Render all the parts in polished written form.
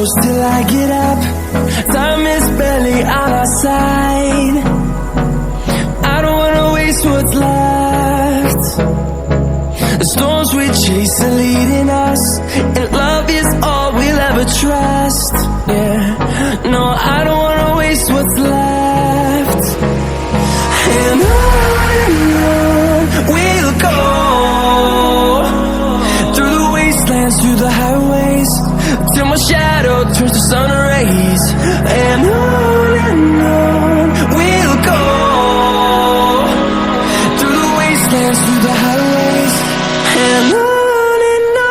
close till I get up. Time is barely on our side. I don't wanna waste what's left. The storms we chase are leading us, and love is all we'll ever trust. Yeah, no, I don't wanna waste what's left. And on we'll go, through the wastelands, through the highways, till my shadow turns to sun rays. And on we'll go, through the wastelands, through the highways, and on we'll go.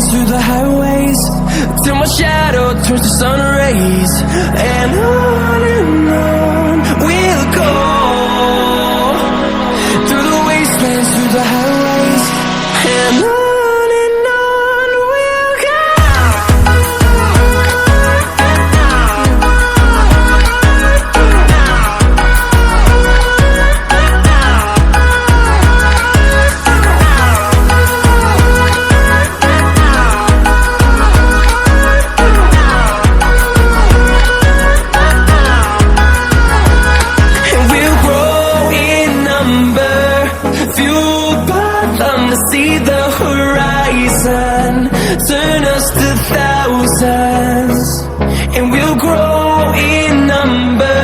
Through the highways, till my shadow turns to sun rays. And on we'll go, through the wastelands, through the highways, and on we'll go. See the horizon, turn us to thousands, and we'll grow in number,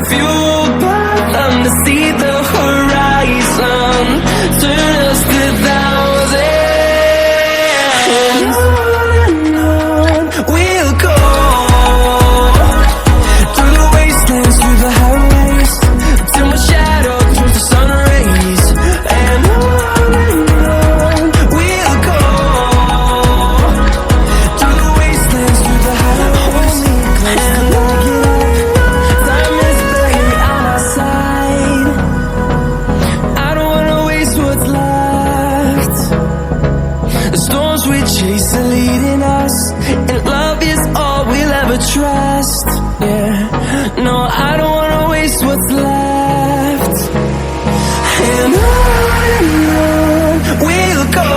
fueled by them to see the horizon, turn us to thousands. And on we'll go, through the wastelands, through the highways, till my shadow turns to sun rays. And we chase are leading us, and love is all we'll ever trust. Yeah, no, I don't wanna waste what's left. And on we'll go,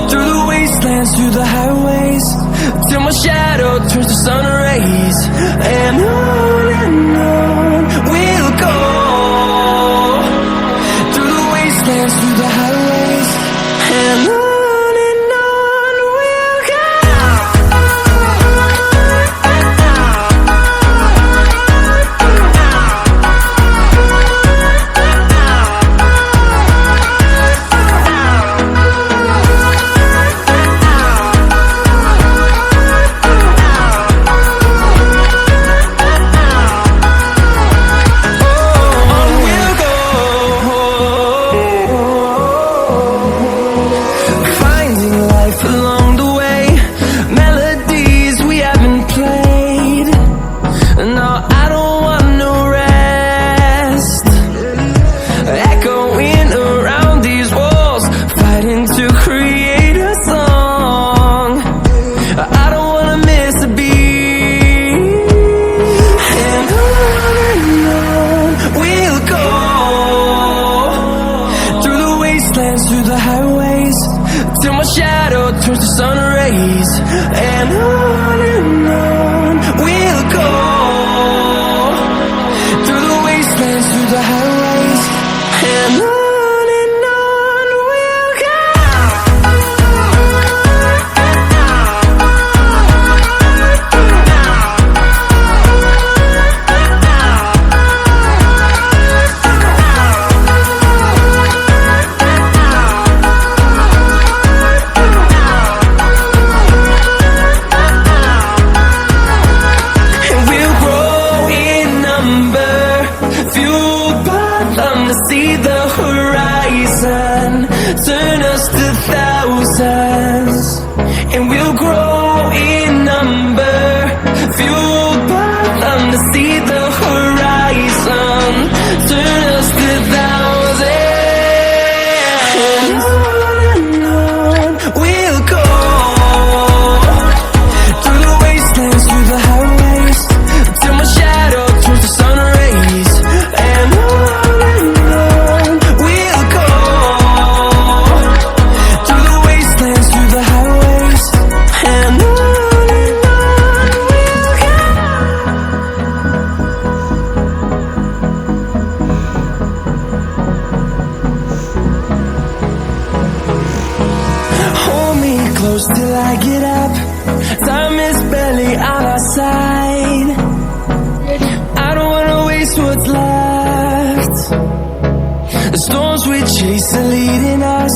through the wastelands, through the highways, till my shadow turns to sun rays. And on we'll go, through the wastelands, through the highways, and on we'll go. Through the highways, till my shadow turns to sun rays. And on we'll go, through the wastelands, through the highways, and on we'll go. see the horizon, turn us to thousands, and we'll grow in number, fueled by them to see the horizon, turn us to thousands. And on we'll go, through the wastelands, through the highways, till my shadow turns to sun rays. And on we'll go, through the wastelands, through the highways, and on we'll hold me close till I get up. Time is barely on our side. I don't wanna waste what's left. The storms we chase are leading us,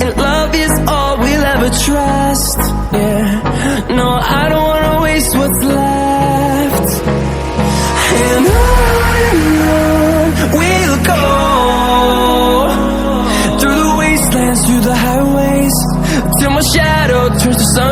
and love is all we'll ever trust. Yeah, no, I don't wanna waste what's left. And on we'll go, through the wastelands, through the highways, till my shadow turns to sun.